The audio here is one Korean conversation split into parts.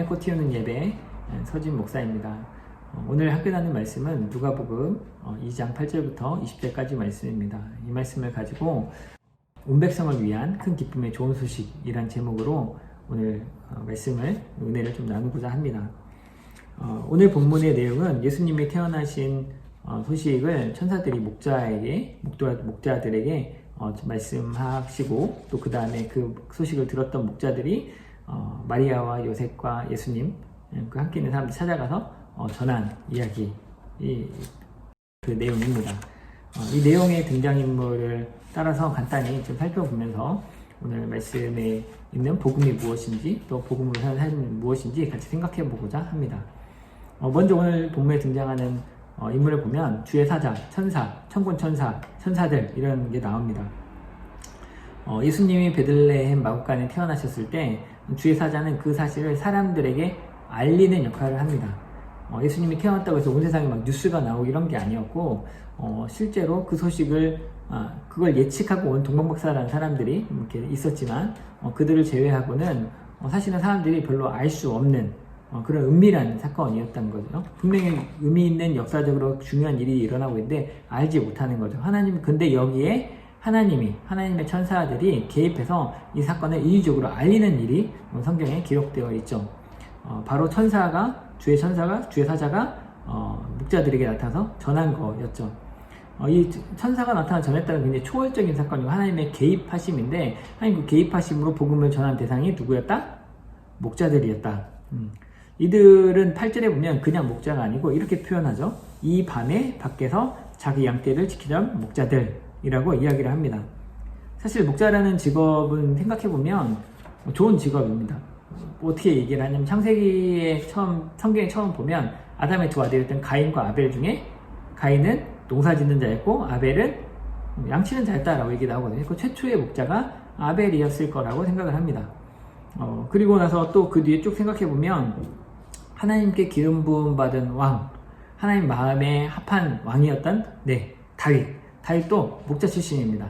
마음의 꽃 튀우는 예배 서진 목사입니다. 오늘 학교 나눈 말씀은 누가복음 2장 8절부터 20절까지 말씀입니다. 이 말씀을 가지고 온 백성을 위한 큰 기쁨의 좋은 소식이란 제목으로 오늘 말씀을 은혜를 좀 나누고자 합니다. 오늘 본문의 내용은 예수님이 태어나신 소식을 천사들이 목자들에게 말씀하시고 또 그 다음에 그 소식을 들었던 목자들이 마리아와 요셉과 예수님 그 함께 있는 사람들 찾아가서 전한 이야기 그 내용입니다. 이 내용의 등장인물을 따라서 간단히 좀 살펴보면서 오늘 말씀에 있는 복음이 무엇인지 또 복음을 하는 삶이 무엇인지 같이 생각해 보고자 합니다. 먼저 오늘 본문에 등장하는 인물을 보면 주의 사자, 천사, 천군 천사, 천사들 이런 게 나옵니다. 예수님이 베들레헴 마구간에 태어나셨을 때 주의 사자는 그 사실을 사람들에게 알리는 역할을 합니다. 예수님이 태어났다고 해서 온 세상에 막 뉴스가 나오고 이런 게 아니었고 실제로 그 소식을 그걸 예측하고 온 동방박사라는 사람들이 이렇게 있었지만 그들을 제외하고는 사실은 사람들이 별로 알 수 없는 그런 은밀한 사건이었던 거죠. 분명히 의미 있는 역사적으로 중요한 일이 일어나고 있는데 알지 못하는 거죠. 근데 여기에 하나님의 천사들이 개입해서 이 사건을 인위적으로 알리는 일이 성경에 기록되어 있죠. 바로 주의 사자가 목자들에게 나타나서 전한 거였죠. 이 천사가 나타나 전했다는 굉장히 초월적인 사건이고 하나님의 개입하심인데 하나님 그 개입하심으로 복음을 전한 대상이 누구였다? 목자들이었다. 이들은 8절에 보면 그냥 목자가 아니고 이렇게 표현하죠. 이 밤에 밖에서 자기 양떼를 지키던 목자들이라고 이야기를 합니다. 사실 목자라는 직업은 생각해보면 좋은 직업입니다. 어떻게 얘기를 하냐면 성경에 처음 보면 아담의 두 아들이었던 가인과 아벨 중에 가인은 농사 짓는 자였고 아벨은 양치는 자였다라고 얘기 나오거든요. 그 최초의 목자가 아벨이었을 거라고 생각을 합니다. 그리고 나서 또 그 뒤에 쭉 생각해보면 하나님께 기름 부음 받은 왕, 하나님 마음에 합한 왕이었던 다윗도 목자 출신입니다.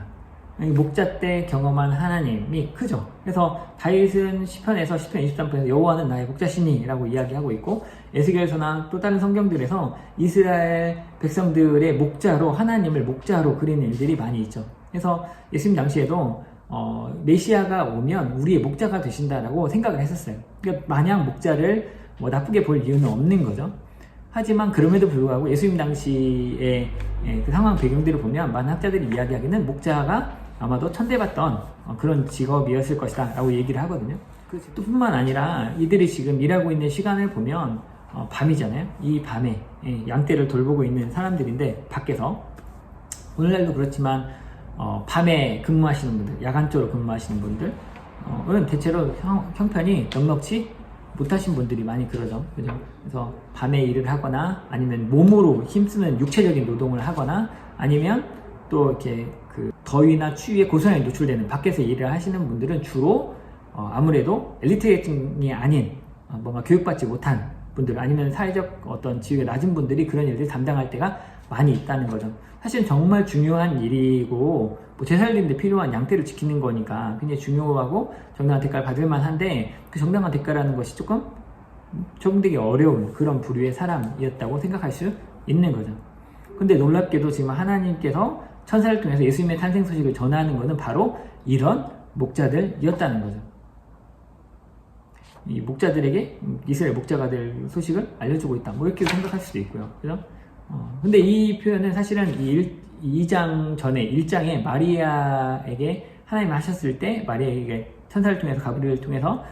목자 때 경험한 하나님이 크죠. 그래서 다윗은 시편 23편에서 여호와는 나의 목자시니 라고 이야기하고 있고 에스겔서나 또 다른 성경들에서 이스라엘 백성들의 하나님을 목자로 그리는 일들이 많이 있죠. 그래서 예수님 당시에도 메시아가 오면 우리의 목자가 되신다라고 생각을 했었어요. 그러니까 마냥 목자를 나쁘게 볼 이유는 없는 거죠. 하지만 그럼에도 불구하고 예수님 당시의 그 상황 배경들을 보면 많은 학자들이 이야기하기는 목자가 아마도 천대받던 그런 직업이었을 것이다 라고 얘기를 하거든요. 또 뿐만 아니라 이들이 지금 일하고 있는 시간을 보면 밤이잖아요. 이 밤에 양떼를 돌보고 있는 사람들인데 밖에서 오늘날도 그렇지만 밤에 근무하시는 분들, 야간적으로 근무하시는 분들은 대체로 형편이 넉넉치 못하신 분들이 많이 그러죠. 그죠? 그래서 밤에 일을 하거나 아니면 몸으로 힘쓰는 육체적인 노동을 하거나 아니면 또 이렇게 그 더위나 추위에 고스란히 노출되는 밖에서 일을 하시는 분들은 주로 아무래도 엘리트계층이 아닌 뭔가 교육받지 못한 분들 아니면 사회적 어떤 지위가 낮은 분들이 그런 일을 담당할 때가 많이 있다는 거죠. 사실 정말 중요한 일이고 제 살림인데 필요한 양떼를 지키는 거니까 굉장히 중요하고 정당한 대가를 받을 만한데 그 정당한 대가라는 것이 조금 되게 어려운 그런 부류의 사람이었다고 생각할 수 있는 거죠. 근데 놀랍게도 지금 하나님께서 천사를 통해서 예수님의 탄생 소식을 전하는 것은 바로 이런 목자들이었다는 거죠. 이 목자들에게 이스라엘 목자가 될 소식을 알려주고 있다. 이렇게 생각할 수도 있고요. 그죠? 근데 이 표현은 사실은 2장 전에 1장에 마리아에게 하나님이 하셨을 때 마리아에게 천사를 통해서 가브리엘을 통해서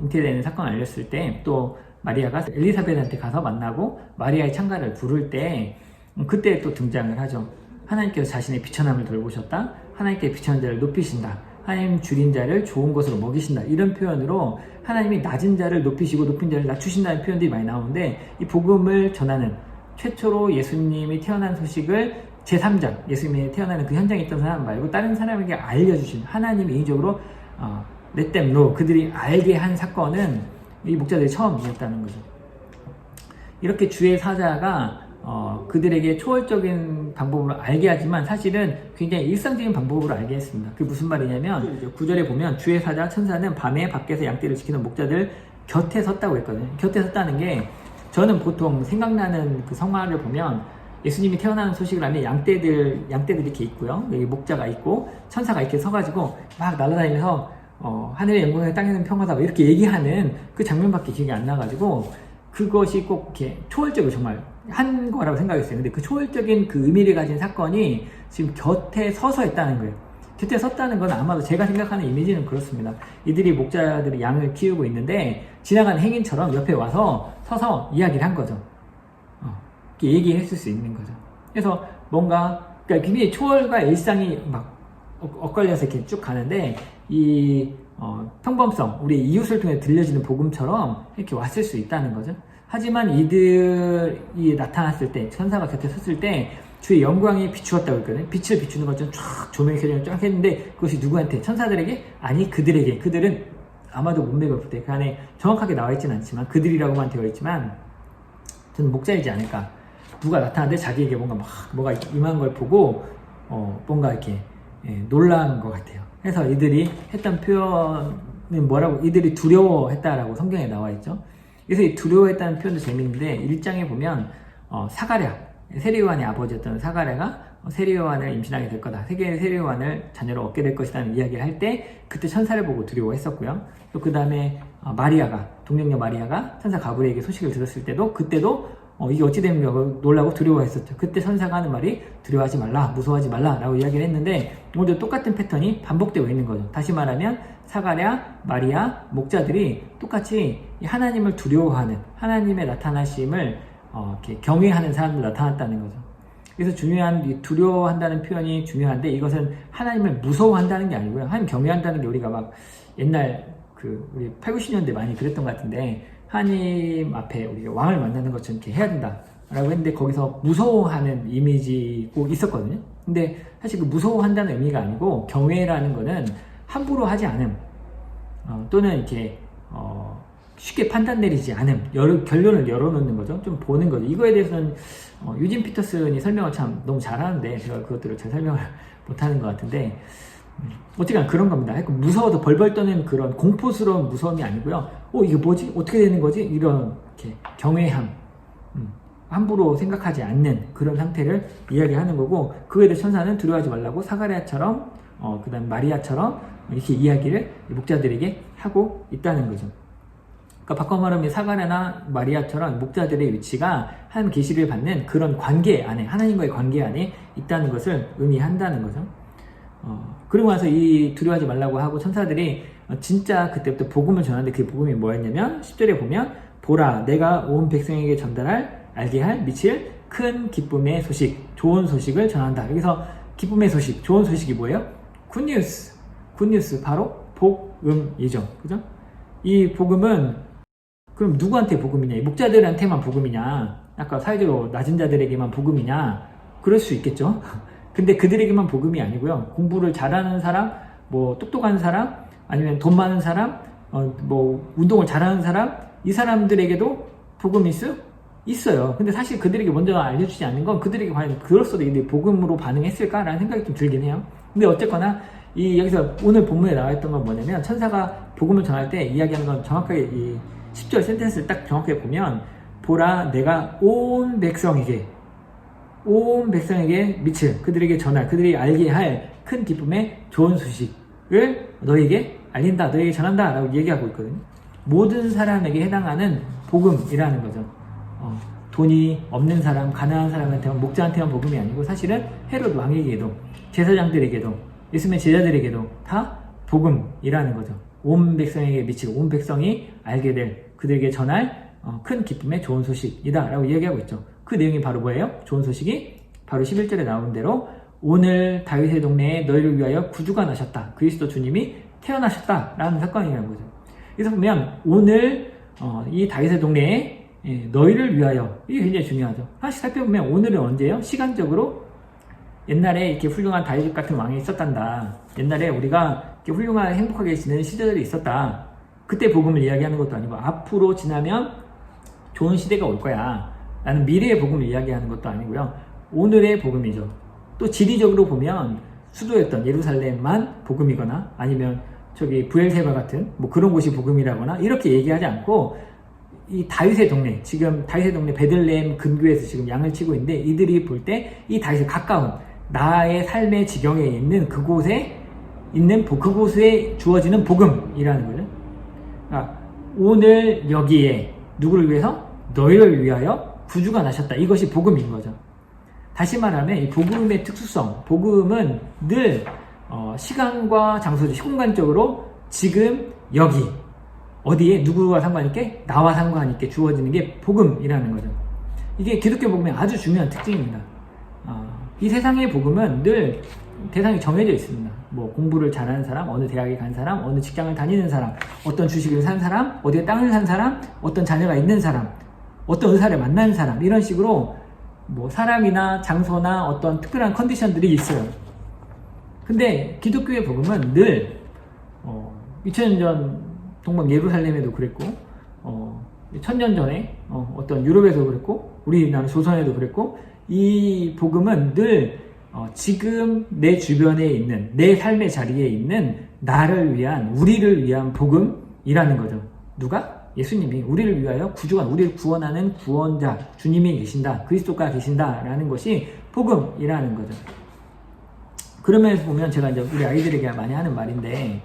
잉태되는 사건을 알렸을 때 또 마리아가 엘리사벳한테 가서 만나고 마리아의 창가를 부를 때 그때 또 등장을 하죠. 하나님께서 자신의 비천함을 돌보셨다. 하나님께 비천한 자를 높이신다. 하나님 줄인 자를 좋은 것으로 먹이신다. 이런 표현으로 하나님이 낮은 자를 높이시고 높인 자를 낮추신다는 표현들이 많이 나오는데 이 복음을 전하는 최초로 예수님이 태어난 소식을 제3장 예수님이 태어나는 그 현장에 있던 사람 말고 다른 사람에게 알려주신 하나님이 인위적으로 let them know 그들이 알게 한 사건은 이 목자들이 처음이었다는 거죠. 이렇게 주의 사자가 그들에게 초월적인 방법으로 알게 하지만 사실은 굉장히 일상적인 방법으로 알게 했습니다. 그게 무슨 말이냐면 9절에 보면 주의 사자 천사는 밤에 밖에서 양떼를 지키는 목자들 곁에 섰다고 했거든요. 곁에 섰다는 게 저는 보통 생각나는 그 성화를 보면 예수님이 태어나는 소식을 하면 양떼들이 이렇게 있고요. 여기 목자가 있고 천사가 이렇게 서가지고 막 날아다니면서 하늘의 영광에 땅에는 평화다 이렇게 얘기하는 그 장면밖에 기억이 안 나가지고 그것이 꼭 이렇게 초월적으로 정말 한 거라고 생각했어요. 근데 그 초월적인 그 의미를 가진 사건이 지금 곁에 서서 했다는 거예요. 곁에 섰다는 건 아마도 제가 생각하는 이미지는 그렇습니다. 이들이 목자들이 양을 키우고 있는데 지나가는 행인처럼 옆에 와서 서서 이야기를 한 거죠. 이렇게 얘기했을 수 있는 거죠. 그래서 뭔가 그러니까 굉장히 초월과 일상이 막 엇갈려서 이렇게 쭉 가는데 이 평범성, 우리 이웃을 통해 들려지는 복음처럼 이렇게 왔을 수 있다는 거죠. 하지만 이들이 나타났을 때, 천사가 곁에 섰을 때 주의 영광이 비추었다고 했거든요. 빛을 비추는 것처럼 쫙 조명이 켜지면 쫙 했는데 그것이 누구한테? 천사들에게? 아니 그들에게. 그들은 아마도 문맥을 볼 때 그 안에 정확하게 나와 있지는 않지만 그들이라고만 되어 있지만 저는 목자이지 않을까. 누가 나타났는데 자기에게 뭐가 임한 걸 보고 뭔가 이렇게 놀란 것 같아요. 그래서 이들이 했던 표현은 뭐라고? 이들이 두려워했다라고 성경에 나와 있죠. 그래서 이 두려워했다는 표현도 재밌는데 1장에 보면 사가랴, 세리요한의 아버지였던 사가랴가 세리요한을 임신하게 될 거다. 세리요한을 자녀로 얻게 될 것이라는 이야기를 할 때 그때 천사를 보고 두려워했었고요. 또 그 다음에 마리아가, 동정녀 마리아가 천사 가브리엘에게 소식을 들었을 때도 그때도 이게 어찌 된 거냐고 놀라고 두려워했었죠. 그때 천사가 하는 말이 두려워하지 말라, 무서워하지 말라 라고 이야기를 했는데 오늘도 똑같은 패턴이 반복되고 있는 거죠. 다시 말하면 사가랴, 마리아, 목자들이 똑같이 하나님을 두려워하는, 하나님의 나타나심을 이렇게 경외하는 사람들 나타났다는 거죠. 그래서 중요한 이 두려워한다는 표현이 중요한데 이것은 하나님을 무서워한다는 게 아니고요. 하나님 경외한다는 게 우리가 막 옛날 우리 8, 90년대 많이 그랬던 것 같은데 하나님 앞에 우리가 왕을 만나는 것처럼 이렇게 해야 된다 라고 했는데 거기서 무서워하는 이미지 꼭 있었거든요. 근데 사실 그 무서워한다는 의미가 아니고 경외라는 거는 함부로 하지 않음 또는 이렇게 쉽게 판단 내리지 않음, 결론을 열어놓는 거죠. 좀 보는 거죠. 이거에 대해서는 유진 피터슨이 설명을 참 너무 잘하는데 제가 그것들을 잘 설명을 못하는 것 같은데 어쨌거나 그런 겁니다. 무서워도 벌벌 떠는 그런 공포스러운 무서움이 아니고요. 이게 뭐지? 어떻게 되는 거지? 이런 이렇게 경외함, 함부로 생각하지 않는 그런 상태를 이야기하는 거고 그거에 대해 천사는 두려워하지 말라고 사가랴처럼 그 다음 마리아처럼 이렇게 이야기를 목자들에게 하고 있다는 거죠. 그러니까 바꿔 말하면 사가랴나 마리아처럼 목자들의 위치가 하나님 계시를 받는 그런 관계 안에, 하나님과의 관계 안에 있다는 것을 의미한다는 거죠. 그리고 나서 이 두려워하지 말라고 하고 천사들이 진짜 그때부터 복음을 전하는데 그 복음이 뭐였냐면 10절에 보면 보라 내가 온 백성에게 전달할 알게 할 미칠 큰 기쁨의 소식, 좋은 소식을 전한다. 여기서 기쁨의 소식, 좋은 소식이 뭐예요? 굿뉴스. 굿뉴스 바로 복음이죠. 그죠? 이 복음은 그럼 누구한테 복음이냐? 목자들한테만 복음이냐? 아까 사회적으로 낮은 자들에게만 복음이냐? 그럴 수 있겠죠. 근데 그들에게만 복음이 아니고요. 공부를 잘하는 사람, 뭐 똑똑한 사람, 아니면 돈 많은 사람, 뭐 운동을 잘하는 사람, 이 사람들에게도 복음이 있어요. 근데 사실 그들에게 먼저 알려주지 않는 건 그들에게 과연 그럴수도 있는데 복음으로 반응했을까라는 생각이 좀 들긴 해요. 근데 어쨌거나 여기서 오늘 본문에 나와 있던 건 뭐냐면 천사가 복음을 전할 때 이야기하는 건 정확하게 이 10절 센텐스를 딱 정확하게 보면 보라 내가 온 백성에게 미칠 그들에게 전할 그들이 알게 할 큰 기쁨의 좋은 소식을 너에게 알린다 너에게 전한다 라고 얘기하고 있거든요. 모든 사람에게 해당하는 복음이라는 거죠. 돈이 없는 사람 가난한 사람한테만 목자한테만 복음이 아니고 사실은 헤롯 왕에게도 제사장들에게도 예수님의 제자들에게도 다 복음이라는 거죠. 온 백성에게 미치고 온 백성이 알게 될 그들에게 전할 큰 기쁨의 좋은 소식이다 라고 이야기하고 있죠. 그 내용이 바로 뭐예요? 좋은 소식이 바로 11절에 나온 대로 오늘 다윗의 동네에 너희를 위하여 구주가 나셨다. 그리스도 주님이 태어나셨다 라는 사건이라는 거죠. 그래서 보면 오늘 이 다윗의 동네에 너희를 위하여 이게 굉장히 중요하죠. 사실 살펴보면 오늘은 언제예요? 시간적으로 옛날에 이렇게 훌륭한 다윗 같은 왕이 있었단다. 옛날에 우리가 이렇게 훌륭한 행복하게 지내는 시절이 있었다. 그때 복음을 이야기하는 것도 아니고 앞으로 지나면 좋은 시대가 올 거야 라는 미래의 복음을 이야기하는 것도 아니고요. 오늘의 복음이죠. 또 지리적으로 보면 수도였던 예루살렘만 복음이거나 아니면 저기 부엘세바 같은 뭐 그런 곳이 복음이라거나 이렇게 얘기하지 않고, 이 다윗의 동네, 지금 다윗의 동네 베들레헴 근교에서 지금 양을 치고 있는데, 이들이 볼 때 이 다윗에 가까운 나의 삶의 지경에 있는 그곳에 그곳에 주어지는 복음이라는 거죠. 그러니까 오늘 여기에 누구를 위해서? 너희를 위하여 구주가 나셨다. 이것이 복음인 거죠. 다시 말하면 이 복음의 특수성, 복음은 늘 시간과 장소적, 공간적으로 지금 여기 어디에 누구와 상관있게? 나와 상관있게 주어지는 게 복음이라는 거죠. 이게 기독교 복음의 아주 중요한 특징입니다. 이 세상의 복음은 늘 대상이 정해져 있습니다. 뭐 공부를 잘하는 사람, 어느 대학에 간 사람, 어느 직장을 다니는 사람, 어떤 주식을 산 사람, 어디에 땅을 산 사람, 어떤 자녀가 있는 사람, 어떤 의사를 만난 사람, 이런 식으로 뭐 사람이나 장소나 어떤 특별한 컨디션들이 있어요. 근데 기독교의 복음은 늘 2000년 전 동방 예루살렘에도 그랬고, 1000년 전에 어떤 유럽에도 그랬고, 우리나라 조선에도 그랬고, 이 복음은 늘 지금 내 주변에 있는, 내 삶의 자리에 있는 나를 위한, 우리를 위한 복음이라는 거죠. 누가? 예수님이 우리를 위하여 구주가, 우리를 구원하는 구원자, 주님이 계신다, 그리스도가 계신다라는 것이 복음이라는 거죠. 그러면서 보면 제가 이제 우리 아이들에게 많이 하는 말인데,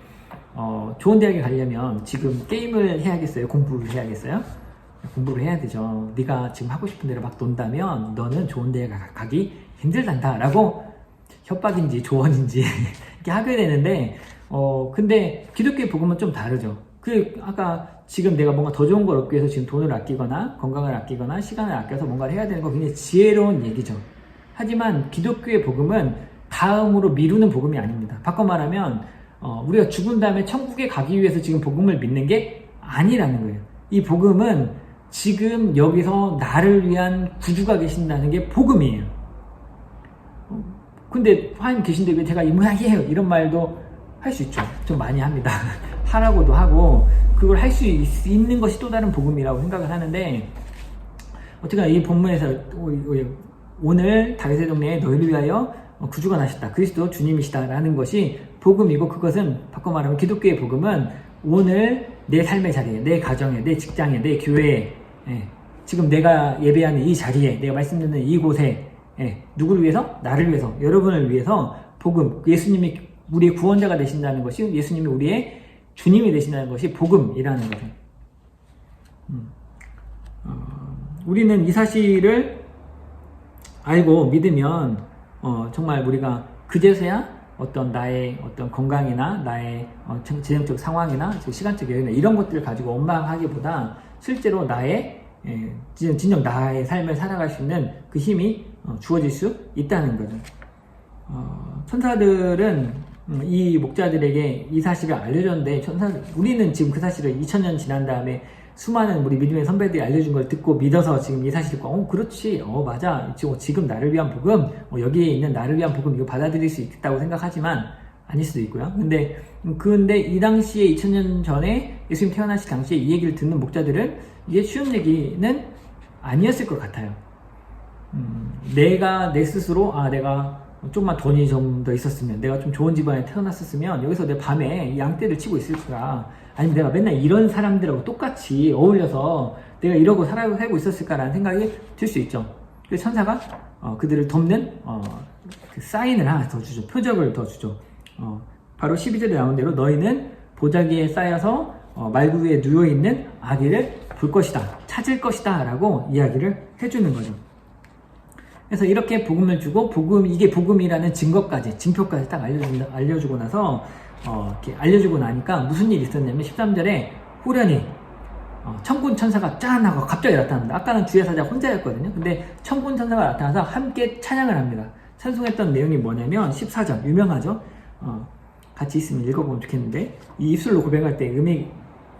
좋은 대학에 가려면 지금 게임을 해야겠어요? 공부를 해야겠어요? 공부를 해야 되죠. 네가 지금 하고 싶은 대로 막 논다면 너는 좋은 대학 가기 힘들단다 라고 협박인지 조언인지 이렇게 하게 되는데, 근데 기독교의 복음은 좀 다르죠. 아까 지금 내가 뭔가 더 좋은 걸 얻기 위해서 지금 돈을 아끼거나 건강을 아끼거나 시간을 아껴서 뭔가를 해야 되는 거 굉장히 지혜로운 얘기죠. 하지만 기독교의 복음은 다음으로 미루는 복음이 아닙니다. 바꿔 말하면 우리가 죽은 다음에 천국에 가기 위해서 지금 복음을 믿는 게 아니라는 거예요. 이 복음은 지금 여기서 나를 위한 구주가 계신다는 게 복음이에요. 근데 하나님 계신데 왜 제가 이 모양이에요? 이런 말도 할 수 있죠. 좀 많이 합니다. 하라고도 하고, 그걸 할 수 있는 것이 또 다른 복음이라고 생각을 하는데, 어쨌거나 이 본문에서 오늘 다윗의 동네에 너희를 위하여 구주가 나셨다, 그리스도 주님이시다 라는 것이 복음이고, 그것은 바꿔 말하면 기독교의 복음은 오늘 내 삶의 자리에, 내 가정에, 내 직장에, 내 교회에, 지금 내가 예배하는 이 자리에, 내가 말씀 듣는 이곳에, 누구를 위해서? 나를 위해서, 여러분을 위해서 복음, 예수님이 우리의 구원자가 되신다는 것이, 예수님이 우리의 주님이 되신다는 것이 복음이라는 거죠. 우리는 이 사실을 알고 믿으면 정말 우리가 그제서야 어떤 나의 어떤 건강이나 나의 재정적 상황이나 시간적 여유나 이런 것들을 가지고 원망하기보다 실제로 나의 진정 나의 삶을 살아갈 수 있는 그 힘이 주어질 수 있다는 거죠. 천사들은 이 목자들에게 이 사실을 알려줬는데, 우리는 지금 그 사실을 2000년 지난 다음에 수많은 우리 믿음의 선배들이 알려준 걸 듣고 믿어서 지금 이 사실을 듣고 그렇지, 맞아, 지금 나를 위한 복음, 여기에 있는 나를 위한 복음, 이거 받아들일 수 있겠다고 생각하지만 아닐 수도 있고요. 근데 이 당시에 2000년 전에 예수님 태어나실 당시에 이 얘기를 듣는 목자들은 이게 쉬운 얘기는 아니었을 것 같아요. 내가 내 스스로 내가 조금만 돈이 좀 더 있었으면, 내가 좀 좋은 집안에 태어났었으면 여기서 내 밤에 양떼를 치고 있을 거야. 아니면 내가 맨날 이런 사람들하고 똑같이 어울려서 내가 이러고 살고 있었을까라는 생각이 들 수 있죠. 그래서 천사가 그들을 돕는 그 사인을 하나 더 주죠. 표적을 더 주죠. 바로 12절에 나온 대로 너희는 보자기에 쌓여서 말구 위에 누워있는 아기를 볼 것이다, 찾을 것이다 라고 이야기를 해주는 거죠. 그래서 이렇게 복음을 주고, 이게 복음이라는 징표까지 딱 알려주고 나서, 이렇게 알려주고 나니까 무슨 일이 있었냐면 13절에 후련히, 천군 천사가 짠! 하고 갑자기 나타납니다. 아까는 주의 사자 혼자였거든요. 근데 천군 천사가 나타나서 함께 찬양을 합니다. 찬송했던 내용이 뭐냐면 14절, 유명하죠? 같이 있으면 읽어보면 좋겠는데, 이 입술로 고백할 때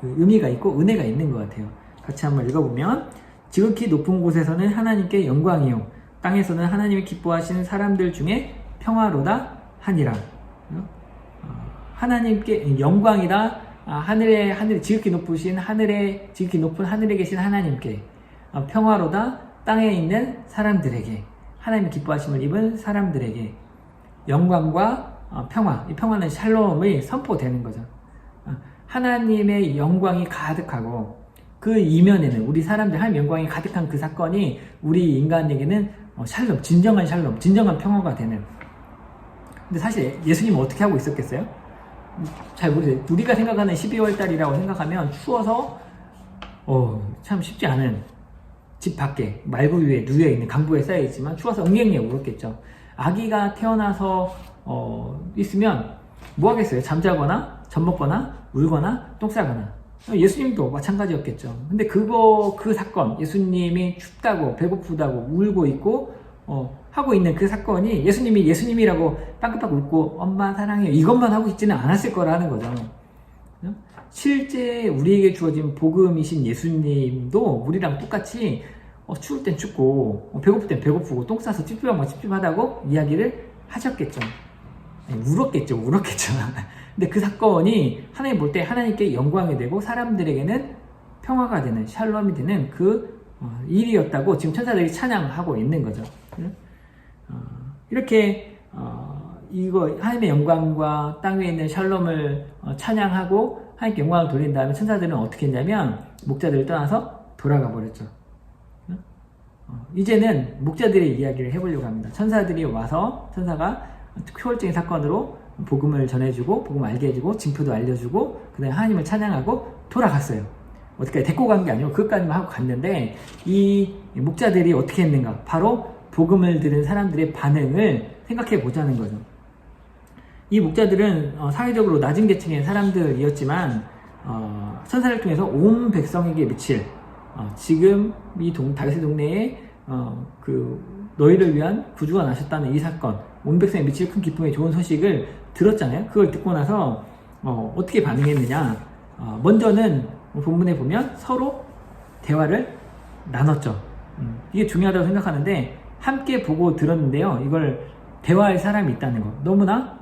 의미가 있고 은혜가 있는 것 같아요. 같이 한번 읽어보면, 지극히 높은 곳에서는 하나님께 영광이요, 땅에서는 하나님이 기뻐하시는 사람들 중에 평화로다 하니라. 하나님께 영광이다. 하늘에 지극히 높은 하늘에 계신 하나님께, 평화로다 땅에 있는 사람들에게, 하나님이 기뻐하심을 입은 사람들에게 영광과 평화. 이 평화는 샬롬의 선포되는 거죠. 하나님의 영광이 가득하고 그 이면에는 우리 사람들 하나님 영광이 가득한 그 사건이 우리 인간에게는 샬롬, 진정한 샬롬, 진정한 평화가 되는. 근데 사실 예수님은 어떻게 하고 있었겠어요? 잘 모르겠어요. 우리가 생각하는 12월 달이라고 생각하면 추워서 참 쉽지 않은 집 밖에 말구 위에 누워있는 강보에 쌓여있지만 추워서 응애응애 울었겠죠. 아기가 태어나서 있으면 뭐 하겠어요? 잠자거나 젖 먹거나 울거나 똥 싸거나. 예수님도 마찬가지였겠죠. 근데 그 사건, 예수님이 춥다고 배고프다고 울고 있고 하고 있는 그 사건이 예수님이 예수님이라고 빵긋빵긋 웃고 엄마 사랑해요 이것만 하고 있지는 않았을 거라는 거죠. 실제 우리에게 주어진 복음이신 예수님도 우리랑 똑같이 추울 땐 춥고 배고플 땐 배고프고 똥 싸서 찝찝하고 찝찝하다고 이야기를 하셨겠죠. 울었겠죠. 근데 그 사건이 하나님 볼 때 하나님께 영광이 되고 사람들에게는 평화가 되는 샬롬이 되는 그 일이었다고 지금 천사들이 찬양하고 있는 거죠. 이렇게 이거 하나님의 영광과 땅 위에 있는 샬롬을 찬양하고 하나님께 영광을 돌린 다음에 천사들은 어떻게 했냐면 목자들을 떠나서 돌아가 버렸죠. 이제는 목자들의 이야기를 해보려고 합니다. 천사들이 와서 천사가 초월적인 사건으로 복음을 전해주고 복음 알게 해주고 징표도 알려주고 그 다음에 하나님을 찬양하고 돌아갔어요. 어떻게 데리고 간 게 아니고 그것까지만 하고 갔는데 이 목자들이 어떻게 했는가? 바로 복음을 들은 사람들의 반응을 생각해 보자는 거죠. 이 목자들은 사회적으로 낮은 계층의 사람들이었지만 천사를 통해서 온 백성에게 미칠 지금 이 다윗의 동네에 너희를 위한 구주가 나셨다는 이 사건, 온 백성에 미칠 큰 기쁨의 좋은 소식을 들었잖아요. 그걸 듣고 나서 어떻게 반응했느냐? 먼저는 본문에 보면 서로 대화를 나눴죠. 이게 중요하다고 생각하는데 함께 보고 들었는데요. 이걸 대화할 사람이 있다는 거 너무나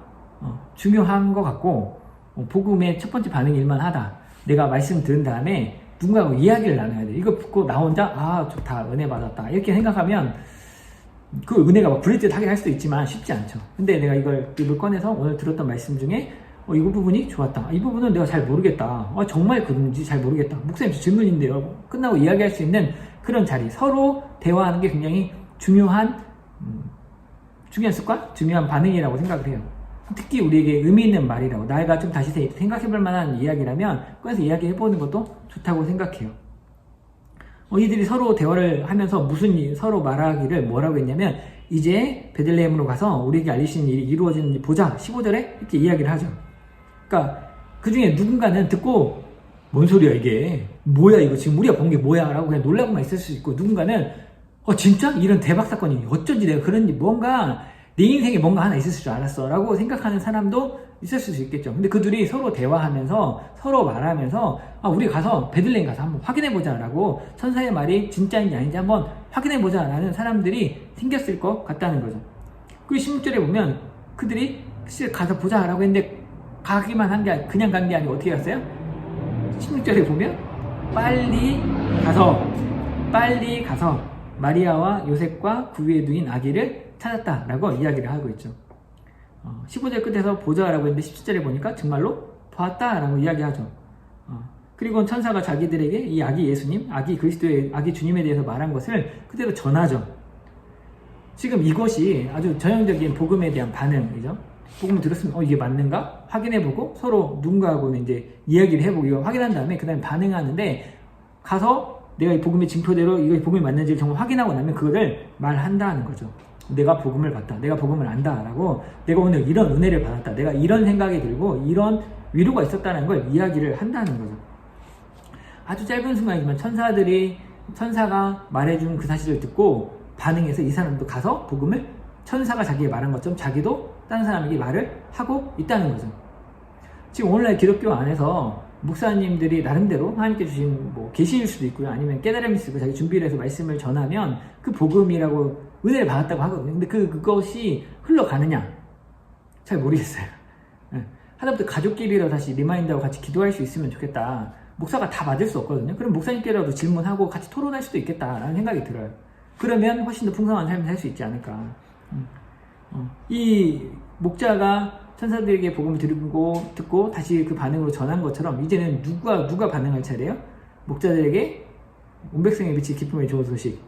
중요한 것 같고 복음의 첫 번째 반응일만 하다. 내가 말씀 들은 다음에 누군가하고 이야기를 나눠야 돼. 이거 듣고 나 혼자 좋다, 은혜 받았다 이렇게 생각하면 그 은혜가 막 부릿듯하게 할 수도 있지만 쉽지 않죠. 근데 내가 이걸 꺼내서 오늘 들었던 말씀 중에 이 부분이 좋았다, 이 부분은 내가 잘 모르겠다, 정말 그런지 잘 모르겠다, 목사님 저 질문인데요, 끝나고 이야기할 수 있는 그런 자리, 서로 대화하는 게 굉장히 중요한 습관, 중요한 반응이라고 생각을 해요. 특히 우리에게 의미 있는 말이라고, 나이가 좀 다시 생각해볼 만한 이야기라면 꺼내서 이야기해보는 것도 좋다고 생각해요. 이들이 서로 대화를 하면서 서로 말하기를 뭐라고 했냐면, 이제 베들레헴으로 가서 우리에게 알리시는 일이 이루어지는지 보자. 15절에 이렇게 이야기를 하죠. 그러니까 그 중에 누군가는 듣고 뭔 소리야 이게, 뭐야 이거 지금 우리가 본 게 뭐야 라고 그냥 놀라고만 있을 수 있고, 누군가는 진짜 이런 대박 사건이 어쩐지 내가 그런지 뭔가 내 인생에 뭔가 하나 있을 줄 알았어 라고 생각하는 사람도 있을 수 있겠죠. 근데 그 둘이 서로 대화하면서 서로 말하면서 우리 가서 베들레헴 가서 한번 확인해보자 라고, 천사의 말이 진짜인지 아닌지 한번 확인해보자 라는 사람들이 생겼을 것 같다는 거죠. 그리고 16절에 보면 그들이 가서 보자 라고 했는데 가기만 한 게 그냥 간 게 아니고 어떻게 갔어요? 16절에 보면 빨리 가서 마리아와 요셉과 그 위에 누인 아기를 찾았다 라고 이야기를 하고 있죠. 15절 끝에서 보자라고 했는데 17절에 보니까 정말로 보았다 라고 이야기하죠. 그리고 천사가 자기들에게 이 아기 예수님, 아기 그리스도의 아기 주님에 대해서 말한 것을 그대로 전하죠. 지금 이것이 아주 전형적인 복음에 대한 반응이죠. 복음을 들었으면 이게 맞는가? 확인해보고 서로 누군가하고는 이제 이야기를 해보고 이거 확인한 다음에 그 다음에 반응하는데, 가서 내가 이 복음의 징표대로 이거 복음이 맞는지를 정말 확인하고 나면 그거를 말한다는 거죠. 내가 복음을 봤다, 내가 복음을 안다 라고, 내가 오늘 이런 은혜를 받았다, 내가 이런 생각이 들고 이런 위로가 있었다는 걸 이야기를 한다는 거죠. 아주 짧은 순간이지만 천사가 말해준 그 사실을 듣고 반응해서 이 사람도 가서 복음을 천사가 자기에게 말한 것처럼 자기도 다른 사람에게 말을 하고 있다는 거죠. 지금 오늘날 기독교 안에서 목사님들이 나름대로 하나님께 주신 계시일 수도 있고요, 아니면 깨달음일 수도 있고, 자기 준비를 해서 말씀을 전하면 그 복음이라고 은혜를 받았다고 하거든요. 근데 그것이 흘러가느냐 잘 모르겠어요. 하다못해 가족끼리라도 다시 리마인드하고 같이 기도할 수 있으면 좋겠다. 목사가 다 맞을 수 없거든요. 그럼 목사님께라도 질문하고 같이 토론할 수도 있겠다라는 생각이 들어요. 그러면 훨씬 더 풍성한 삶을 살 수 있지 않을까. 이 목자가 천사들에게 복음을 듣고 다시 그 반응으로 전한 것처럼 이제는 누가 반응할 차례예요? 목자들에게 온 백성에 미칠 기쁨의 좋은 소식,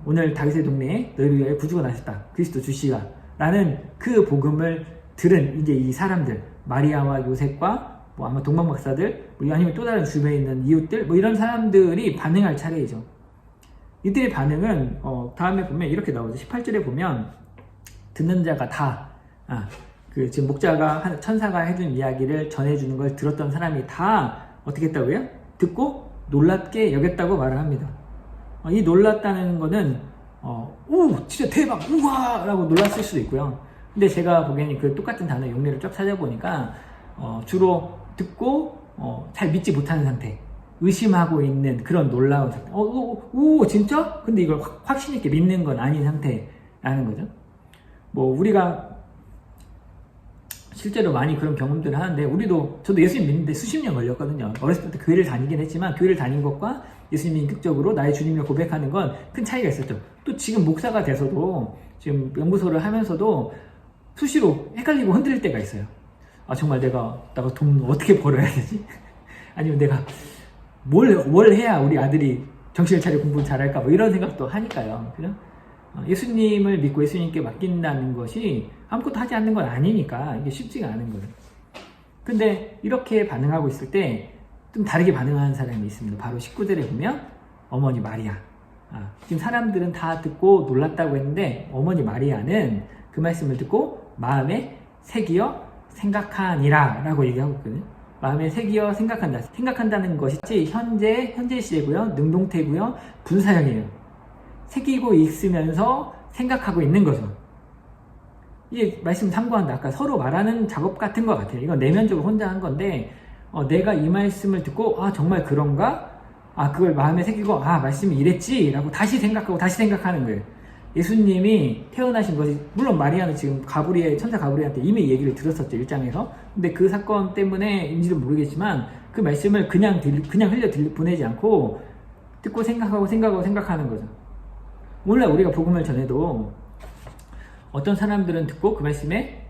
오늘 다윗의 동네에 너희를 위하여 구주가 나셨다, 그리스도 주시가 라는 그 복음을 들은 이제 이 사람들, 마리아와 요셉과 아마 동방박사들, 아니면 또 다른 주변에 있는 이웃들, 이런 사람들이 반응할 차례이죠. 이들의 반응은 다음에 보면 이렇게 나오죠. 18절에 보면 듣는 자가 다 지금 목자가 천사가 해준 이야기를 전해주는 걸 들었던 사람이 다 어떻게 했다고요? 듣고 놀랍게 여겼다고 말을 합니다. 이 놀랐다는 거는 오 진짜 대박 우와 라고 놀랐을 수도 있고요. 근데 제가 보기에는 그 똑같은 단어 용례를 쫙 찾아보니까 주로 듣고 잘 믿지 못하는 상태, 의심하고 있는 그런 놀라운 상태. 오 진짜? 근데 이걸 확신 있게 믿는 건 아닌 상태라는 거죠. 우리가 실제로 많이 그런 경험들을 하는데, 저도 예수님 믿는데 수십 년 걸렸거든요. 어렸을 때 교회를 다니긴 했지만 교회를 다닌 것과 예수님이 인격적으로 나의 주님을 고백하는 건 큰 차이가 있었죠. 또 지금 목사가 돼서도, 지금 연구소를 하면서도 수시로 헷갈리고 흔들릴 때가 있어요. 정말 내가 돈 어떻게 벌어야 되지? 아니면 내가 뭘 해야 우리 아들이 정신을 차리고 공부를 잘할까? 이런 생각도 하니까요. 그죠? 예수님을 믿고 예수님께 맡긴다는 것이 아무것도 하지 않는 건 아니니까 이게 쉽지가 않은 거예요. 근데 이렇게 반응하고 있을 때 좀 다르게 반응하는 사람이 있습니다. 바로 19절에 보면 어머니 마리아. 지금 사람들은 다 듣고 놀랐다고 했는데 어머니 마리아는 그 말씀을 듣고 마음에 새기어 생각하니라 라고 얘기하고 있거든요. 마음에 새기어 생각한다. 생각한다는 것이 현재 시제고요. 능동태고요. 분사형이에요. 새기고 있으면서 생각하고 있는 거죠. 이게 말씀 참고한다. 아까 서로 말하는 작업 같은 것 같아요. 이건 내면적으로 혼자 한 건데, 내가 이 말씀을 듣고 정말 그런가? 그걸 마음에 새기고 말씀이 이랬지? 라고 다시 생각하고 다시 생각하는 거예요. 예수님이 태어나신 것이, 물론 마리아는 지금 천사 가브리엘한테 이미 얘기를 들었었죠, 1장에서. 근데 그 사건 때문에인지도 모르겠지만 그 말씀을 그냥 보내지 않고 듣고 생각하고 생각하는 거죠. 원래 우리가 복음을 전해도 어떤 사람들은 듣고 그 말씀에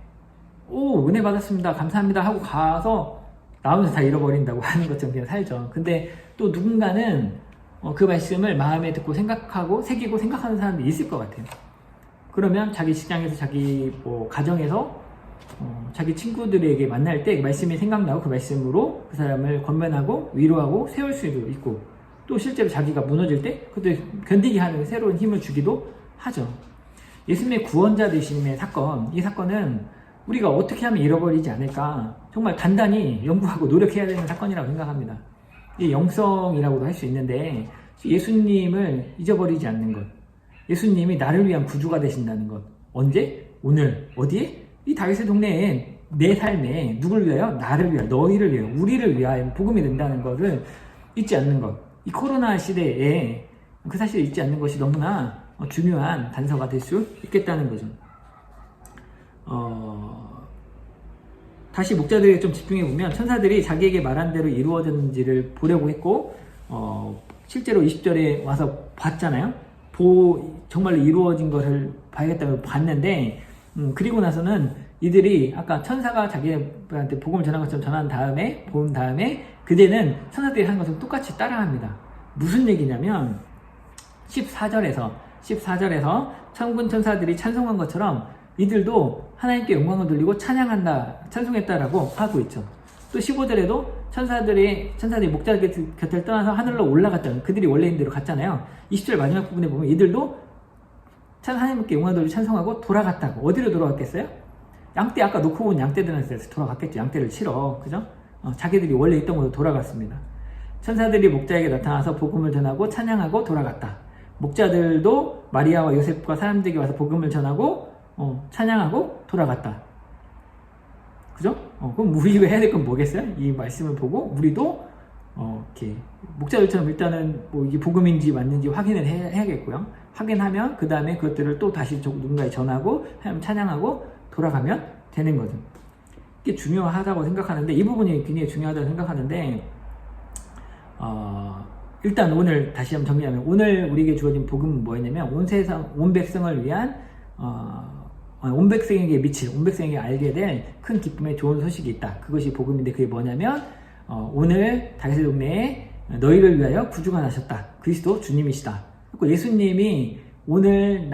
은혜 받았습니다, 감사합니다 하고 가서 나오면서 다 잃어버린다고 하는 것처럼 그냥 살죠. 근데 또 누군가는 그 말씀을 마음에 듣고 생각하고 새기고 생각하는 사람이 있을 것 같아요. 그러면 자기 직장에서, 자기 가정에서 자기 친구들에게 만날 때 그 말씀이 생각나고 그 말씀으로 그 사람을 권면하고 위로하고 세울 수도 있고, 또 실제로 자기가 무너질 때 그때 견디게 하는 새로운 힘을 주기도 하죠. 예수님의 구원자 되심의 사건, 이 사건은 우리가 어떻게 하면 잃어버리지 않을까 정말 단단히 연구하고 노력해야 되는 사건이라고 생각합니다. 이 영성이라고도 할 수 있는데, 예수님을 잊어버리지 않는 것, 예수님이 나를 위한 구주가 되신다는 것, 언제? 오늘 어디에? 이 다윗의 동네에 내 삶에 누굴 위하여? 나를 위하여, 너희를 위하여, 우리를 위하여 복음이 된다는 것을 잊지 않는 것. 이 코로나 시대에 그 사실을 잊지 않는 것이 너무나 중요한 단서가 될 수 있겠다는 거죠. 다시 목자들에게 좀 집중해 보면 천사들이 자기에게 말한 대로 이루어졌는지를 보려고 했고, 실제로 20절에 와서 봤잖아요. 정말로 이루어진 것을 봐야겠다고 봤는데, 그리고 나서는 이들이 아까 천사가 자기한테 복음을 전한 것처럼 본 다음에 그제는 천사들이 한 것을 똑같이 따라합니다. 무슨 얘기냐면 14절에서 천군 천사들이 찬송한 것처럼 이들도 하나님께 영광을 돌리고 찬송했다라고 하고 있죠. 또 15절에도 천사들이 목자 곁을 떠나서 하늘로 올라갔잖아요. 그들이 원래 있는 대로 갔잖아요. 20절 마지막 부분에 보면 이들도 하나님께 영광을 돌리고 찬송하고 돌아갔다고. 어디로 돌아갔겠어요? 양떼, 아까 놓고 온 양떼들한테 돌아갔겠죠. 양떼를 치러. 그죠? 자기들이 원래 있던 곳으로 돌아갔습니다. 천사들이 목자에게 나타나서 복음을 전하고 찬양하고 돌아갔다. 목자들도 마리아와 요셉과 사람들에게 와서 복음을 전하고 찬양하고 돌아갔다. 그죠? 그럼 우리가 해야 될 건 뭐겠어요? 이 말씀을 보고 우리도 이렇게 목자들처럼 일단은 이게 복음인지 맞는지 확인을 해야겠고요. 확인하면 그 다음에 그것들을 또 다시 누군가에 전하고 찬양하고 돌아가면 되는 거죠. 이게 중요하다고 생각하는데, 이 부분이 굉장히 중요하다고 생각하는데, 일단 오늘 다시 한번 정리하면, 오늘 우리에게 주어진 복음은 뭐였냐면 온 백성을 위한 온 백성에게 미칠, 온 백성에게 알게 될 큰 기쁨의 좋은 소식이 있다. 그것이 복음인데 그게 뭐냐면 오늘 다윗의 동네에 너희를 위하여 구주가 나셨다. 그리스도 주님이시다. 그리고 예수님이 오늘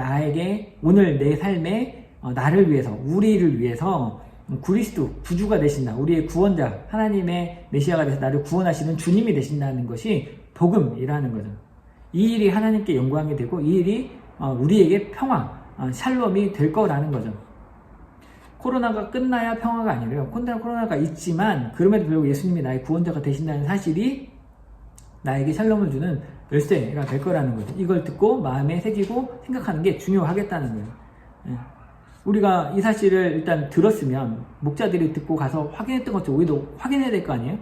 내 삶에 나를 위해서, 우리를 위해서 그리스도 구주가 되신다. 우리의 구원자, 하나님의 메시아가 돼서 나를 구원하시는 주님이 되신다는 것이 복음이라는 거죠. 이 일이 하나님께 영광이 되고 이 일이 우리에게 평화, 샬롬이 될 거라는 거죠. 코로나가 끝나야 평화가 아니래요. 코로나가 있지만 그럼에도 불구하고 예수님이 나의 구원자가 되신다는 사실이 나에게 샬롬을 주는 열쇠가 될 거라는 거죠. 이걸 듣고 마음에 새기고 생각하는 게 중요하겠다는 거예요. 우리가 이 사실을 일단 들었으면 목자들이 듣고 가서 확인했던 것처럼 우리도 확인해야 될 거 아니에요?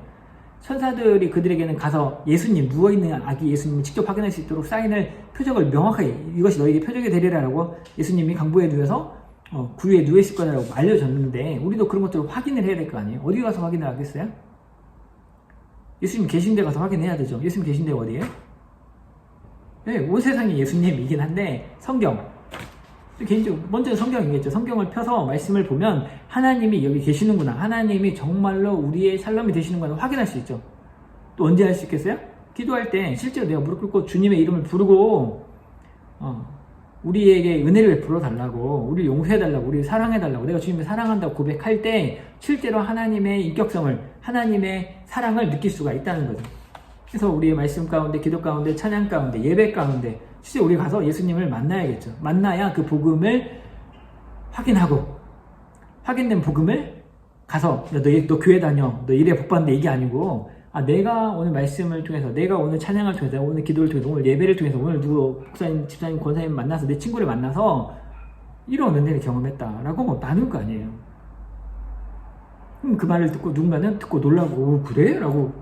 천사들이 그들에게는 가서 예수님, 누워있는 아기 예수님을 직접 확인할 수 있도록 사인을, 표적을 명확하게 이것이 너에게 표적이 되리라라고 예수님이 강보해 주셔서 구유에 누워있을 거라고 알려줬는데 우리도 그런 것들을 확인을 해야 될 거 아니에요? 어디 가서 확인을 하겠어요? 예수님 계신 데 가서 확인해야 되죠. 예수님 계신 데가 어디예요? 네, 온 세상이 예수님이긴 한데 성경, 개인적으로 먼저 성경이겠죠. 성경을 펴서 말씀을 보면 하나님이 여기 계시는구나, 하나님이 정말로 우리의 샬롬이 되시는구나 확인할 수 있죠. 또 언제 할 수 있겠어요? 기도할 때 실제로 내가 무릎 꿇고 주님의 이름을 부르고 우리에게 은혜를 베풀어 달라고, 우리를 용서해 달라고, 우리를 사랑해 달라고, 내가 주님을 사랑한다고 고백할 때 실제로 하나님의 인격성을, 하나님의 사랑을 느낄 수가 있다는 거죠. 그래서 우리의 말씀 가운데, 기도 가운데, 찬양 가운데, 예배 가운데 실제 우리 가서 예수님을 만나야겠죠. 만나야 그 복음을 확인하고, 확인된 복음을 가서 너 교회 다녀, 너 이래 복 받는데, 이게 아니고 내가 오늘 말씀을 통해서, 내가 오늘 찬양을 통해서, 오늘 기도를 통해서, 오늘 예배를 통해서, 오늘 누구 목사님, 집사님, 권사님 만나서, 내 친구를 만나서 이런 은혜를 경험했다라고 나눌 거 아니에요. 그럼 그 말을 듣고 누군가는 듣고 놀라고, 그래? 라고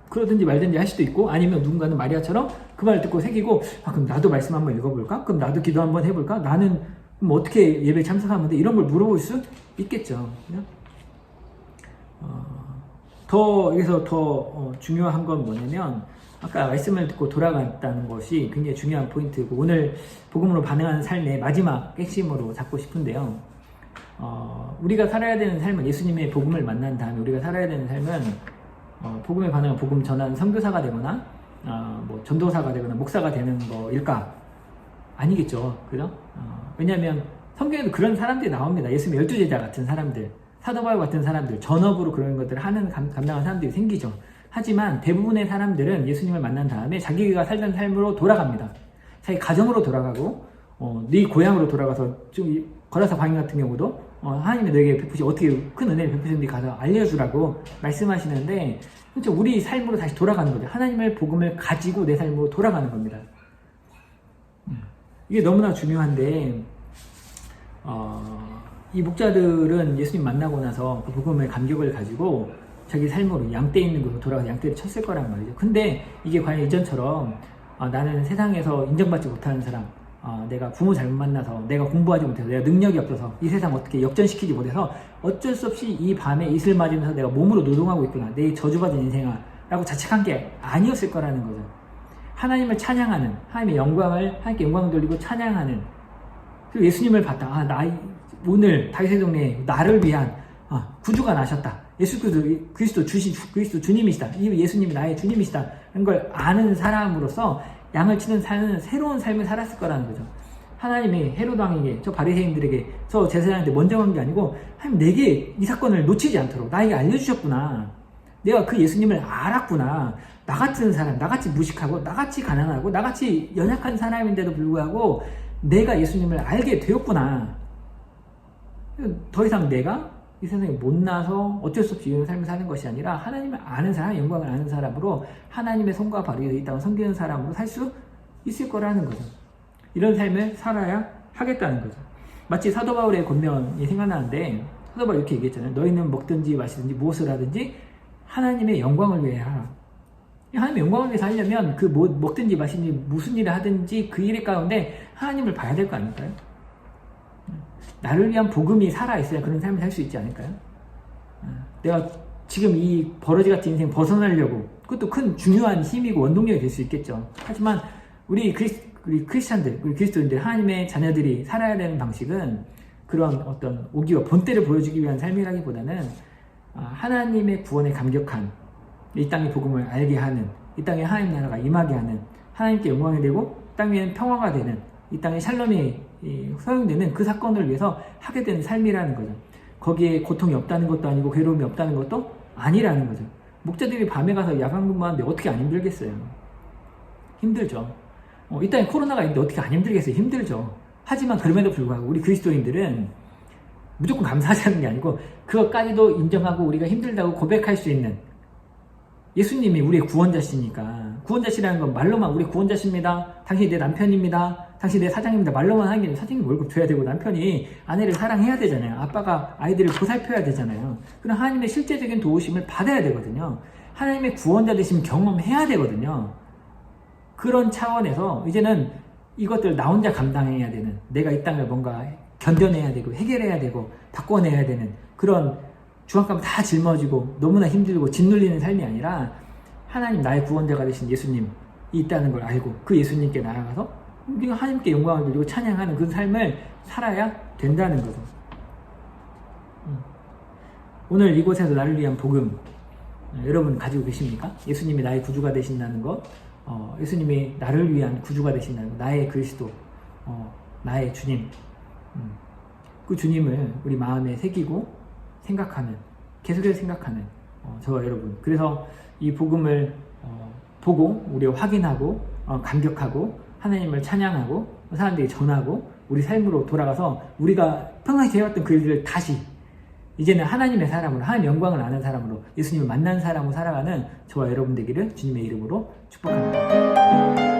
그러든지 말든지 할 수도 있고, 아니면 누군가는 마리아처럼 그 말을 듣고 새기고, 그럼 나도 말씀 한번 읽어볼까? 그럼 나도 기도 한번 해볼까? 나는 그럼 어떻게 예배에 참석하면 돼? 이런 걸 물어볼 수 있겠죠. 여기서 더 중요한 건 뭐냐면, 아까 말씀을 듣고 돌아갔다는 것이 굉장히 중요한 포인트고, 오늘 복음으로 반응하는 삶의 마지막 핵심으로 잡고 싶은데요. 우리가 살아야 되는 삶은, 예수님의 복음을 만난 다음에 우리가 살아야 되는 삶은 복음에 반응한 복음 전하는 선교사가 되거나 뭐 전도사가 되거나 목사가 되는 거일까? 아니겠죠. 그죠? 왜냐하면 성경에도 그런 사람들이 나옵니다. 예수님의 12제자 같은 사람들, 사도 바울 같은 사람들, 전업으로 그런 것들을 하는 감당한 사람들이 생기죠. 하지만 대부분의 사람들은 예수님을 만난 다음에 자기가 살던 삶으로 돌아갑니다. 자기 가정으로 돌아가고 네 고향으로 돌아가서, 좀 거라사 광야 같은 경우도 하나님이 너에게 어떻게 큰 은혜를 베푸셨는지 가서 알려주라고 말씀하시는데, 그렇죠. 우리 삶으로 다시 돌아가는 거죠. 하나님의 복음을 가지고 내 삶으로 돌아가는 겁니다. 이게 너무나 중요한데, 이 목자들은 예수님 만나고 나서 그 복음의 감격을 가지고 자기 삶으로 양떼 있는 곳으로 돌아가서 양떼를 쳤을 거란 말이죠. 근데 이게 과연 이전처럼 나는 세상에서 인정받지 못하는 사람, 내가 부모 잘못 만나서, 내가 공부하지 못해서, 내가 능력이 없어서 이 세상 어떻게 역전시키지 못해서 어쩔 수 없이 이 밤에 이슬 맞으면서 내가 몸으로 노동하고 있구나, 내 저주받은 인생아 라고 자책한 게 아니었을 거라는 거죠. 하나님을 찬양하는, 하나님의 영광을, 하나님께 영광을 돌리고 찬양하는, 그리고 예수님을 봤다. 오늘 다윗의 동네에 나를 위한 구주가 나셨다. 예수 그리스도 주님이시다. 이 예수님이 나의 주님이시다. 라는 걸 아는 사람으로서 양을 치는 새로운 삶을 살았을 거라는 거죠. 하나님이 헤로드 왕에게, 저 바리새인들에게, 저 제사장한테 먼저 간 게 아니고, 하나님 내게 이 사건을 놓치지 않도록 나에게 알려주셨구나. 내가 그 예수님을 알았구나. 나 같은 사람, 나같이 무식하고, 나같이 가난하고, 나같이 연약한 사람인데도 불구하고 내가 예수님을 알게 되었구나. 더 이상 내가 이 세상에 못나서 어쩔 수 없이 이런 삶을 사는 것이 아니라, 하나님을 아는 사람, 영광을 아는 사람으로, 하나님의 손과 발이 이 땅을 섬기는 사람으로 살 수 있을 거라는 거죠. 이런 삶을 살아야 하겠다는 거죠. 마치 사도 바울의 권면이 생각나는데, 사도 바울이 이렇게 얘기했잖아요. 너희는 먹든지 마시든지 무엇을 하든지 하나님의 영광을 위해 하라. 하나님의 영광을 위해 살려면 그 먹든지 마시든지 무슨 일을 하든지 그 일 가운데 하나님을 봐야 될 거 아닐까요? 나를 위한 복음이 살아있어야 그런 삶을 살 수 있지 않을까요? 내가 지금 이 버러지 같은 인생 벗어나려고, 그것도 큰 중요한 힘이고 원동력이 될 수 있겠죠. 하지만 우리 크리스찬들, 우리 그리스도인들, 하나님의 자녀들이 살아야 되는 방식은 그런 어떤 오기와 본때를 보여주기 위한 삶이라기보다는 하나님의 구원에 감격한, 이 땅의 복음을 알게 하는, 이 땅에 하나님 나라가 임하게 하는, 하나님께 영광이 되고 땅 위에는 평화가 되는, 이 땅에 샬롬이 소용되는 그 사건을 위해서 하게 되는 삶이라는 거죠. 거기에 고통이 없다는 것도 아니고 괴로움이 없다는 것도 아니라는 거죠. 목자들이 밤에 가서 야간 근무하는데 어떻게 안 힘들겠어요? 힘들죠. 이 땅에 코로나가 있는데 어떻게 안 힘들겠어요? 힘들죠. 하지만 그럼에도 불구하고 우리 그리스도인들은 무조건 감사하자는 게 아니고 그것까지도 인정하고 우리가 힘들다고 고백할 수 있는, 예수님이 우리의 구원자시니까, 구원자시라는 건 말로만 우리 구원자십니다, 당신이 내 남편입니다, 당신이 내 사장입니다, 말로만 하는 게 아니라 사장님 월급 줘야 되고 남편이 아내를 사랑해야 되잖아요. 아빠가 아이들을 보살펴야 되잖아요. 그럼 하나님의 실제적인 도우심을 받아야 되거든요. 하나님의 구원자 되심 경험해야 되거든요. 그런 차원에서 이제는 이것들 나 혼자 감당해야 되는, 내가 이 땅을 뭔가 견뎌내야 되고 해결해야 되고 바꿔내야 되는 그런 중압감 다 짊어지고 너무나 힘들고 짓눌리는 삶이 아니라, 하나님 나의 구원자가 되신 예수님이 있다는 걸 알고 그 예수님께 나아가서 우리가 하나님께 영광을 돌리고 찬양하는 그 삶을 살아야 된다는 거죠. 오늘 이곳에서 나를 위한 복음 여러분 가지고 계십니까? 예수님이 나의 구주가 되신다는 것, 예수님이 나를 위한 구주가 되신다는 것, 나의 그리스도, 나의 주님, 그 주님을 우리 마음에 새기고 생각하는, 계속해서 생각하는 저와 여러분, 그래서 이 복음을 보고 우리가 확인하고 감격하고 하나님을 찬양하고 사람들에게 전하고 우리 삶으로 돌아가서 우리가 평상시 해왔던 그 일들을 다시 이제는 하나님의 사람으로, 하나님 영광을 아는 사람으로, 예수님을 만난 사람으로 살아가는 저와 여러분 되기를 주님의 이름으로 축복합니다.